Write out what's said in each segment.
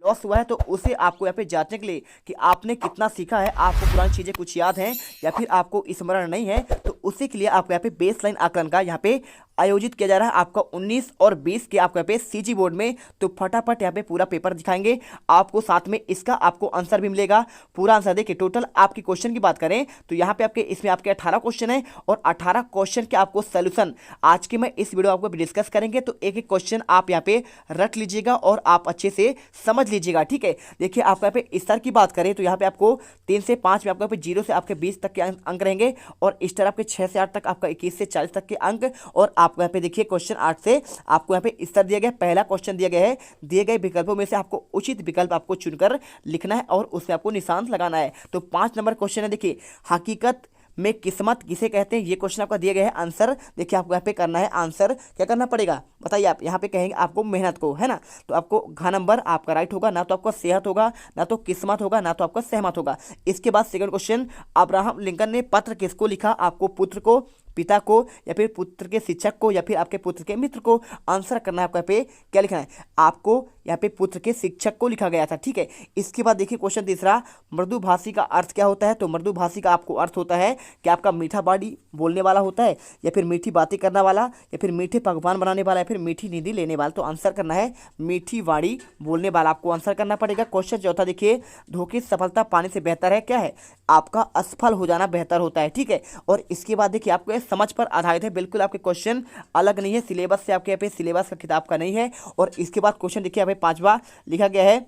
Loss हुआ है तो उसे आपको यहाँ पे जांचने के लिए कि आपने कितना सीखा है, आपको पुरानी चीज़ें कुछ याद हैं या फिर आपको स्मरण नहीं है, तो उसी के लिए आपको यहाँ पे बेसलाइन आकलन का यहाँ पे आयोजित किया जा रहा है आपका 19 और 20 के आपको यहाँ पे सीजी बोर्ड में। तो फटाफट यहाँ पे पूरा पेपर दिखाएंगे आपको, साथ में इसका आपको आंसर भी मिलेगा। पूरा आंसर देखिए, टोटल आपकी क्वेश्चन की बात करें तो यहाँ पे आपके इसमें आपके 18 क्वेश्चन है और 18 क्वेश्चन के आपको सोल्यूशन आज के मैं इस वीडियो आपको डिस्कस करेंगे। तो एक एक क्वेश्चन आप यहाँ पे रट लीजिएगा और आप अच्छे से समझ लीजिएगा, ठीक है। देखिए आपको यहाँ पे स्तर की बात करें तो यहाँ पे आपको 3 से 5 में आपको यहाँ पे 0 से आपके 20 तक के अंक रहेंगे और स्तर आपके 6 से 8 तक, आपका 21 से 40 तक के अंक। और आपको यहाँ पे देखिए क्वेश्चन 8 से आपको यहाँ पे स्तर दिया गया, पहला क्वेश्चन दिया गया है, दिए गए विकल्पों में से आपको उचित विकल्प आपको चुनकर लिखना है और उसमें आपको निशान लगाना है। तो 5 नंबर क्वेश्चन है, देखिए हकीकत में किस्मत किसे कहते हैं, ये क्वेश्चन आपका दिया गया है। आंसर देखिए आपको यहाँ पे करना है, आंसर क्या करना पड़ेगा बताइए आप, यहाँ पे कहेंगे आपको मेहनत को, है ना। तो आपको घ नंबर आपका राइट होगा, ना तो आपका सेहत होगा, ना तो किस्मत होगा, ना तो आपका सहमत होगा। इसके बाद सेकंड क्वेश्चन, अब्राहम लिंकन ने पत्र किसको लिखा, आपको पुत्र को, पिता को, या फिर पुत्र के शिक्षक को, या फिर आपके पुत्र के मित्र को। आंसर करना है आपको यहाँ पे क्या लिखना है, आपको यहाँ पे पुत्र के शिक्षक को लिखा गया था, ठीक है। इसके बाद देखिए क्वेश्चन तीसरा, मृदुभाषी का अर्थ क्या होता है। तो मृदुभाषी का आपको अर्थ होता है कि आपका मीठा बाड़ी बोलने वाला होता है, या फिर मीठी बातें करने वाला, या फिर मीठे पकवान बनाने वाला, या फिर मीठी नींदी लेने वाला। तो आंसर करना है मीठी वाणी बोलने वाला, आपको आंसर करना पड़ेगा। क्वेश्चन चौथा देखिए, धोखे से सफलता पाने से बेहतर है क्या है, आपका असफल हो जाना बेहतर होता है, ठीक है। और इसके बाद देखिए आपको समझ पर आधारित है, बिल्कुल आपके क्वेश्चन अलग नहीं है, सिलेबस से आपके यहाँ पे सिलेबस का किताब का नहीं है। और इसके बाद क्वेश्चन देखिए यहाँ पे 5वां लिखा गया है,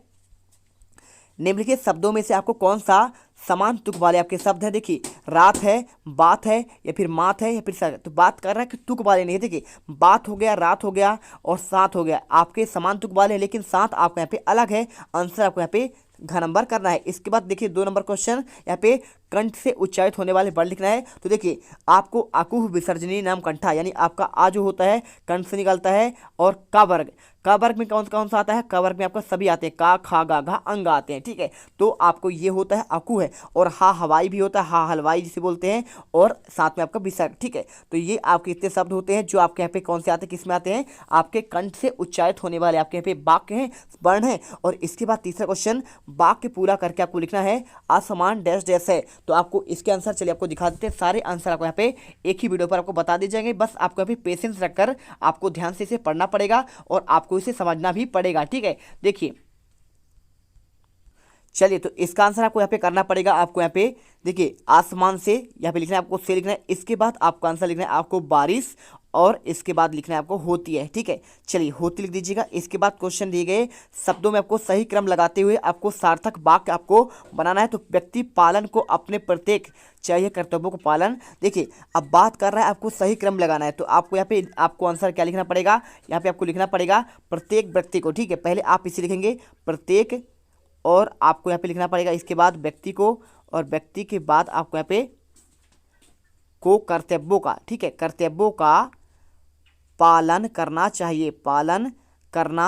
निम्नलिखित शब्दों में से आपको कौन सा समान तुक वाले आपके शब्द हैं। देखिए रात है, बात है, या फिर मात है, या फिर सर। तो बात कर रहा है कि तुक वाले नहीं है, देखिए बात हो गया, रात हो गया और साथ हो गया, आपके समान तुक वाले हैं, लेकिन साथ आपको यहाँ पे अलग है। आंसर आपको यहाँ पे घ नंबर करना है। इसके बाद देखिए 2 नंबर क्वेश्चन, यहाँ पे कंठ से उच्चारित होने वाले वर्ड लिखना है। तो देखिए आपको अकुह विसर्जनीय नाम कंठा, यानी आपका आ जो होता है कंठ से निकलता है। और का वर्ग, का वर्ग में कौन कौन सा आता है, का वर्ग में आपका सभी आते हैं, का खा गा घा अंग आते हैं, ठीक है। तो आपको ये होता है अकु है। और हा हवाई भी होता है, हा हलवाई जिसे बोलते हैं, और साथ में आपका विसर्ग, ठीक है। तो ये आपके इतने शब्द होते हैं जो आपके यहाँ पे कौन से आते हैं, किस में आते हैं, आपके कंठ से उच्चारित होने वाले आपके यहाँ पे वाक्य हैं, वर्ण है। और इसके बाद तीसरा क्वेश्चन, वाक्य पूरा करके आपको लिखना है असमान डैश डैश है। तो आपको इसके आंसर चलिए आपको दिखा देते हैं, सारे आंसर आपको यहाँ पे एक ही वीडियो पर आपको बता दिए जाएंगे। बस आपको यहाँ पे पेशेंस रखकर आपको ध्यान से इसे पढ़ना पड़ेगा और आपको इसे समझना भी पड़ेगा, ठीक है। देखिए चलिए, तो इसका आंसर आपको यहाँ पे करना पड़ेगा। आपको यहाँ पे देखिए आसमान से यहाँ पे लिखना है, आपको से लिखना है। इसके बाद आपको आंसर लिखना है आपको बारिश, और इसके बाद लिखना है आपको होती है, ठीक है। चलिए होती लिख दीजिएगा। इसके बाद क्वेश्चन दिए गए शब्दों में आपको सही क्रम लगाते हुए आपको सार्थक वाक्य आपको बनाना है। तो व्यक्ति पालन को अपने प्रत्येक चाहिए कर्तव्यों को पालन, देखिए अब बात कर रहा है, आपको सही क्रम लगाना है। तो आपको यहाँ पे आपको आंसर क्या लिखना पड़ेगा, यहाँ पे आपको लिखना पड़ेगा प्रत्येक व्यक्ति को, ठीक है। पहले आप इसे लिखेंगे प्रत्येक, और आपको यहाँ पे लिखना पड़ेगा इसके बाद व्यक्ति को, और व्यक्ति के बाद आपको यहाँ पे को कर्तव्यों का, ठीक है, कर्तव्यों का पालन करना चाहिए, पालन करना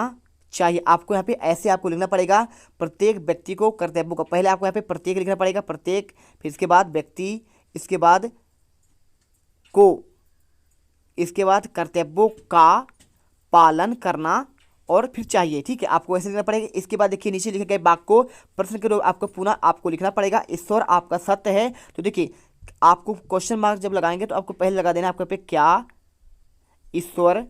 चाहिए। आपको यहाँ पे ऐसे आपको लिखना पड़ेगा प्रत्येक व्यक्ति को कर्तव्यों का, पहले आपको यहाँ पे प्रत्येक लिखना पड़ेगा, प्रत्येक, फिर इसके बाद व्यक्ति, इसके बाद को, इसके बाद कर्तव्यों का पालन करना और फिर चाहिए, ठीक है। आपको ऐसे लिखना पड़ेगा। इसके बाद देखिए नीचे लिखे गए वाक्य को प्रश्न के रूप आपको पुनः आपको लिखना पड़ेगा, ईश्वर आपका सत्य है। तो देखिए आपको क्वेश्चन मार्क जब लगाएंगे तो आपको पहले लगा देना आपको पे क्या ईश्वर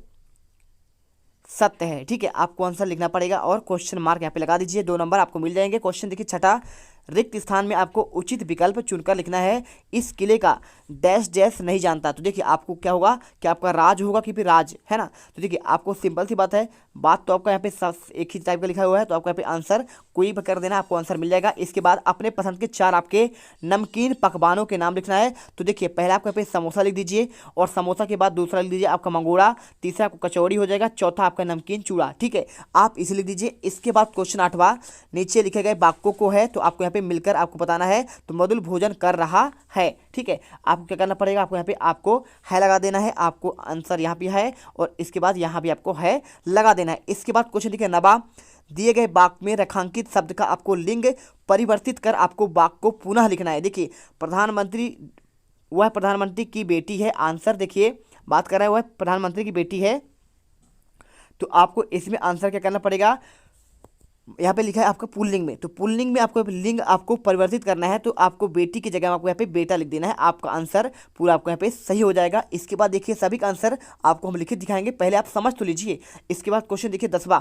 सत्य है, ठीक है। आपको आंसर लिखना पड़ेगा और क्वेश्चन मार्क यहाँ पे लगा दीजिए, 2 नंबर आपको मिल जाएंगे। क्वेश्चन देखिए छठा, रिक्त स्थान में आपको उचित विकल्प चुनकर लिखना है, इस किले का डैश डैश नहीं जानता। तो देखिए आपको क्या होगा कि आपका राज होगा कि फिर राज, है ना। तो देखिए आपको सिंपल सी बात है, बात तो आपका यहाँ पे एक ही टाइप का लिखा हुआ है, तो आपको यहाँ पे आंसर कोई भी कर देना, आपको आंसर मिल जाएगा। इसके बाद अपने पसंद के 4 आपके नमकीन पकवानों के नाम लिखना है। तो देखिए पहले आपको यहाँ पे समोसा लिख दीजिए, और समोसा के बाद दूसरा लिख दीजिए आपका मंगोड़ा, तीसरा आपको कचौड़ी हो जाएगा, चौथा आपका नमकीन चूड़ा, ठीक है। आप इसे लिख दीजिए। इसके बाद क्वेश्चन 8वां, नीचे लिखे गए वाक्यों को है, तो आपको यहाँ पे मिलकर आपको बताना है। तो मधुर भोजन कर रहा है, ठीक है। आपको क्या करना पड़ेगा, आपको यहाँ पे आपको है लगा देना है, आपको आंसर यहाँ पे है, और इसके बाद यहाँ भी आपको है लगा देना है। इसके बाद क्वेश्चन देखिए 9वां, दिए गए वाक्य में रेखांकित शब्द का आपको लिंग परिवर्तित कर आपको वाक्य को पुनः लिखना है। देखिए प्रधानमंत्री, वह प्रधानमंत्री की बेटी है। आंसर देखिए बात कर रहा है वह प्रधानमंत्री की बेटी है, तो आपको इसमें आंसर क्या करना पड़ेगा, यहाँ पे लिखा है आपका पुल्लिंग में, तो पुल्लिंग में आपको लिंग आपको परिवर्तित करना है, तो आपको बेटी की जगह आपको यहाँ पे बेटा लिख देना है। आपका आंसर पूरा आपको यहाँ पे सही हो जाएगा। इसके बाद देखिए सभी का आंसर आपको हम लिखित दिखाएंगे, पहले आप समझ तो लीजिए। इसके बाद क्वेश्चन देखिए 10वां,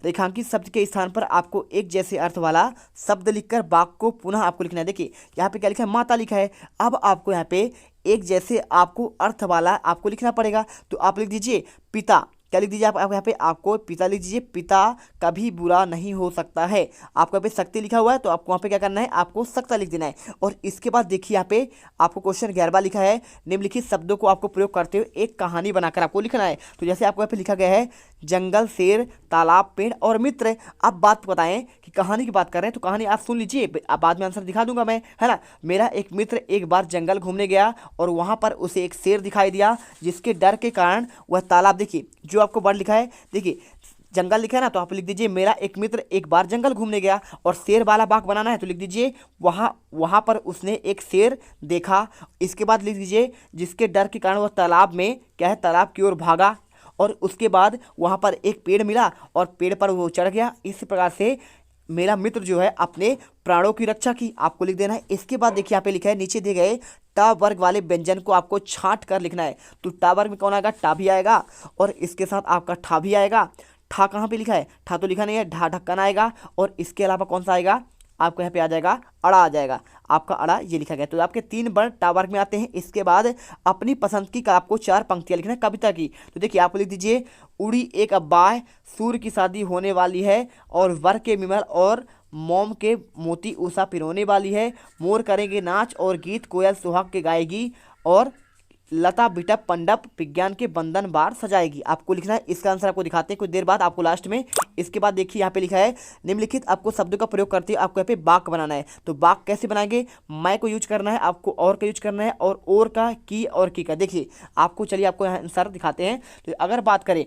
रेखांकित शब्द के स्थान पर आपको एक जैसे अर्थ वाला शब्द लिखकर वाक्य को पुनः आपको लिखना है। देखिए यहाँ पे क्या लिखा है, माता लिखा है। अब आपको यहाँ पे एक जैसे आपको अर्थ वाला आपको लिखना पड़ेगा, तो आप लिख दीजिए पिता। क्या लिख दीजिए आप यहाँ पे, आपको पिता लिख दीजिए। पिता कभी बुरा नहीं हो सकता है। आपको यहाँ पे शक्ति लिखा हुआ है, तो आपको वहाँ पे क्या करना है, आपको सकता लिख देना है। और इसके बाद देखिए यहाँ पे आपको क्वेश्चन 11वां लिखा है, निम्नलिखित शब्दों को आपको प्रयोग करते हुए एक कहानी बनाकर आपको लिखना है। तो जैसे आपको यहाँ पे लिखा गया है, जंगल, शेर, तालाब, पेड़ और मित्र। आप बात बताएं कि कहानी की बात कर रहे हैं, तो कहानी आप सुन लीजिए, आप बाद में आंसर दिखा दूंगा मैं, है ना। मेरा एक मित्र एक बार जंगल घूमने गया और वहां पर उसे एक शेर दिखाई दिया, जिसके डर के कारण वह तालाब, देखिए जो आपको वर्ड लिखा है, देखिए जंगल लिखा है ना, तो आप लिख दीजिए मेरा एक मित्र एक बार जंगल घूमने गया, और शेर वाला वाक्य बनाना है, तो लिख दीजिए वहां पर उसने एक शेर देखा। इसके बाद लिख दीजिए जिसके डर के कारण वह तालाब में क्या है, तालाब की ओर भागा, और उसके बाद वहां पर एक पेड़ मिला और पेड़ पर वो चढ़ गया। इस प्रकार से मेरा मित्र जो है अपने प्राणों की रक्षा की, आपको लिख देना है। इसके बाद देखिए यहाँ पे लिखा है, नीचे दिए गए टा वर्ग वाले व्यंजन को आपको छांट कर लिखना है। तो टा वर्ग में कौन आएगा, टा भी आएगा, और इसके साथ आपका ठा भी आएगा। ठा कहाँ पे लिखा है, ठा तो लिखा नहीं है, ढा ढक्कन आएगा, और इसके अलावा कौन सा आएगा, आपको यहाँ पे आ जाएगा अड़ा आ जाएगा। आपका अड़ा ये लिखा गया, तो आपके 3 वर्ण टा वर्ग में आते हैं। इसके बाद अपनी पसंद की का आपको 4 पंक्तियाँ लिखना है कविता की। तो देखिए आपको लिख दीजिए, उड़ी एक अब्बाय, सूर्य की शादी होने वाली है, और वर के विमल और मोम के मोती उषा पिरोने वाली है, मोर करेंगे नाच और गीत, कोयल सुहाग के गाएगी, और लता बिटप पंडप विज्ञान के बंधन बार सजाएगी। आपको लिखना है। इसका आंसर आपको दिखाते हैं कुछ देर बाद आपको लास्ट में। इसके बाद देखिए यहाँ पे लिखा है, निम्नलिखित आपको शब्दों का प्रयोग करते हुए आपको यहाँ पे वाक्य बनाना है। तो वाक्य कैसे बनाएंगे, मैं को यूज करना है, आपको और का यूज करना है, और का, की और की का। देखिए आपको, चलिए आपको यहाँ आंसर दिखाते हैं। तो अगर बात करें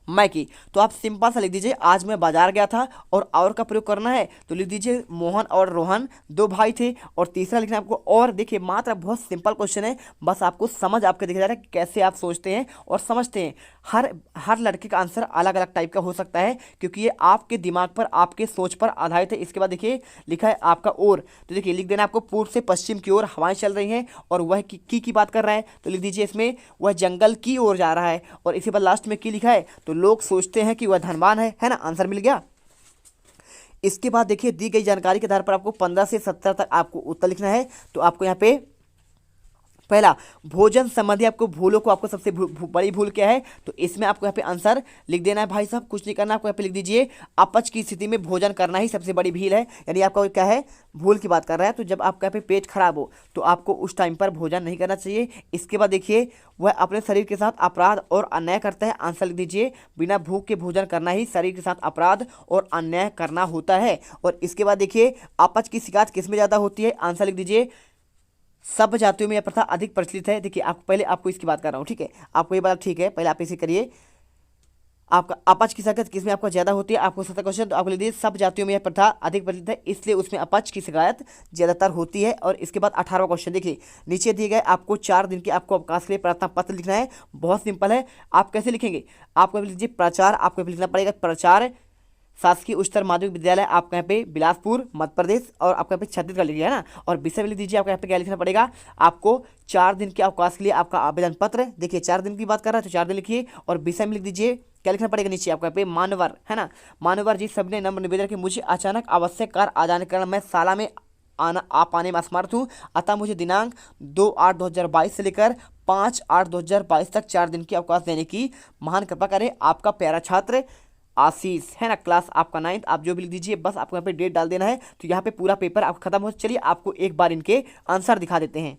मैं की, तो आप सिंपल सा लिख दीजिए, आज मैं बाजार गया था, और का प्रयोग करना है तो लिख दीजिए मोहन और रोहन 2 भाई थे, और तीसरा लिखना है आपको और। देखिए मात्र बहुत सिंपल क्वेश्चन है, बस आपको समझ आपके देखा जा रहा है कि कैसे आप सोचते हैं और समझते हैं। हर लड़के का आंसर अलग अलग टाइप का हो सकता है, क्योंकि ये आपके दिमाग पर, आपके सोच पर आधारित है। इसके बाद देखिए लिखा है आपका और, तो देखिए लिख देना आपको, पूर्व से पश्चिम की ओर हवाएं चल रही हैं, और वह की बात कर रहा है, तो लिख दीजिए इसमें वह जंगल की ओर जा रहा है, और इसी बाद लास्ट में की लिखा है, तो लोग सोचते हैं कि वह धनवान है ना। आंसर मिल गया। इसके बाद देखिए दी गई जानकारी के आधार पर आपको 15 से 17 तक आपको उत्तर लिखना है। तो आपको यहाँ पे पहला, भोजन संबंधी आपको भूलों को, आपको सबसे बड़ी भूल क्या है, तो इसमें आपको यहाँ पे आंसर लिख देना है भाई साहब, कुछ नहीं करना। आपको यहाँ पे लिख दीजिए, अपच की स्थिति में भोजन करना ही सबसे बड़ी भूल है, यानी आपका क्या है, भूल की बात कर रहा है। तो जब आपका यहाँ पे पेट खराब हो तो आपको उस टाइम पर भोजन नहीं करना चाहिए। इसके बाद देखिए, वह अपने शरीर के साथ अपराध और अन्याय करता है। आंसर लिख दीजिए, बिना भूख के भोजन करना ही शरीर के साथ अपराध और अन्याय करना होता है। और इसके बाद देखिए, अपच की शिकायत किसमें ज़्यादा होती है, आंसर लिख दीजिए, सब जातियों में यह प्रथा अधिक प्रचलित है। देखिए आप पहले आपको इसकी बात कर रहा हूँ, ठीक है, आपको ये बात ठीक है, पहले आप इसे करिए। आपका अपच की शिकायत किसमें आपको ज़्यादा होती है, आपको 17 क्वेश्चन, तो आपको लिख दीजिए सब जातियों में यह प्रथा अधिक प्रचलित है, इसलिए उसमें अपच की शिकायत ज़्यादातर होती है। और इसके बाद 18वां क्वेश्चन देखिए, नीचे दिए गए आपको 4 दिन के आपको अवकाश के लिए प्रार्थना पत्र लिखना है। बहुत सिंपल है, आप कैसे लिखेंगे, आपको लीजिए प्रचार, आपको लिखना पड़ेगा प्रचार शासकीय उच्चतर माध्यमिक विद्यालय, आपका यहाँ पे बिलासपुर मध्य प्रदेश, और आपका यहाँ पे छत्तीसगढ़ लिखिए, है ना। और विषय लिख दीजिए, आपको यहाँ पे क्या लिखना पड़ेगा, आपको 4 दिन के अवकाश के लिए आपका आवेदन पत्र। देखिए 4 दिन की बात कर रहा है तो 4 दिन लिखिए, और विषय में लिख दीजिए क्या लिखना पड़ेगा, नीचे आपको यहाँ पे मानवर, है ना। मानवर जी सबने नम्र निवेदन कि मुझे अचानक आवश्यक कार्य आ जाने के कारण मैं शाला में आ पाने में असमर्थ हूँ, अतः मुझे दिनांक 2/8/2022 से लेकर 5/8/2022 तक 4 दिन की अवकाश देने की महान कृपा करें। आपका प्यारा छात्र आशीष, है ना, क्लास आपका 9th। आप जो भी लिख दीजिए, बस आपको यहाँ पे डेट डाल देना है। तो यहाँ पे पूरा पेपर आपका खत्म हो। चलिए आपको एक बार इनके आंसर दिखा देते हैं।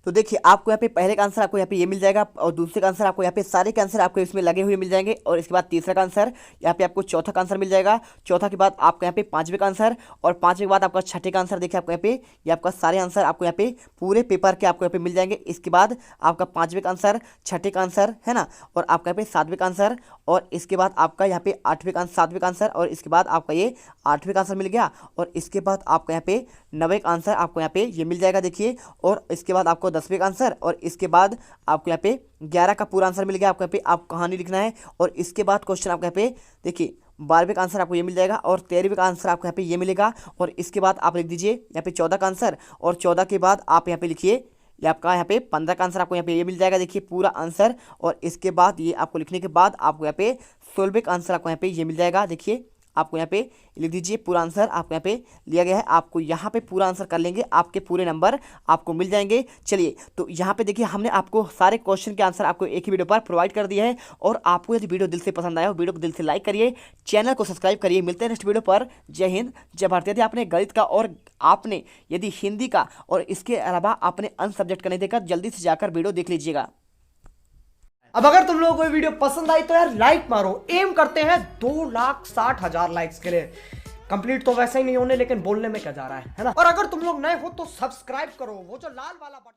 तो देखिए आपको यहाँ पे पहले का आंसर आपको यहाँ पे ये मिल जाएगा, और दूसरे का आंसर आपको यहाँ पे सारे के आंसर आपको इसमें लगे हुए मिल जाएंगे। और इसके बाद तीसरा का आंसर यहाँ पे आपको चौथा का आंसर मिल जाएगा, चौथा के बाद आपका यहाँ पे 5वें का आंसर, और 5वें के बाद आपका 6ठे का आंसर। देखिए आपको यहाँ पे ये आपका सारे आंसर आपको यहाँ पे पूरे पेपर के आपको यहाँ पे मिल जाएंगे। इसके बाद आपका 5वें का आंसर, 6ठे का आंसर, है ना, और आपका यहाँ पे 7वें का आंसर, और इसके बाद आपका यहाँ पे 8वें का 7वें का आंसर, और इसके बाद आपका ये 8वें का आंसर मिल गया। और इसके बाद आपका यहाँ पे 9वें का आंसर आपको यहाँ पे ये मिल जाएगा, देखिए। और इसके बाद आपको 10वें का आंसर, और इसके बाद आपको यहाँ पे 11 का पूरा आंसर मिल गया। आपको यहाँ पे आप कहानी लिखना है। और इसके बाद क्वेश्चन आपको यहाँ पे देखिए 12वें का आंसर आपको ये मिल जाएगा और 13वें का आंसर आपको यहाँ पे ये मिलेगा। और इसके बाद आप लिख दीजिए यहाँ पे 14 का आंसर, और 14 के बाद आप यहाँ पे लिखिए ये आपका यहाँ पे 15 का आंसर आपको यहाँ पे ये मिल जाएगा। देखिए पूरा आंसर, और इसके बाद ये आपको लिखने के बाद आपको यहाँ पे 16वें का आंसर आपको यहाँ पे ये मिल जाएगा। देखिए आपको यहाँ पे लिख दीजिए पूरा आंसर आपको यहाँ पे लिया गया है। आपको यहाँ पे पूरा आंसर कर लेंगे, आपके पूरे नंबर आपको मिल जाएंगे। चलिए तो यहाँ पे देखिए हमने आपको सारे क्वेश्चन के आंसर आपको एक ही वीडियो पर प्रोवाइड कर दिया है। और आपको यदि वीडियो दिल से पसंद आया हो, वीडियो को दिल से लाइक करिए, चैनल को सब्सक्राइब करिए। मिलते हैं नेक्स्ट वीडियो पर। जय हिंद जय भारत। यदि आपने गणित का और आपने यदि हिंदी का और इसके अलावा आपने अन्य सब्जेक्ट का नहीं देखा, जल्दी से जाकर वीडियो देख लीजिएगा। अब अगर तुम लोगों को ये वीडियो पसंद आई तो यार लाइक मारो। एम करते हैं 2,60,000 लाइक्स के लिए। कंप्लीट तो वैसे ही नहीं होने, लेकिन बोलने में क्या जा रहा है ना। और अगर तुम लोग नए हो तो सब्सक्राइब करो, वो जो लाल वाला बटन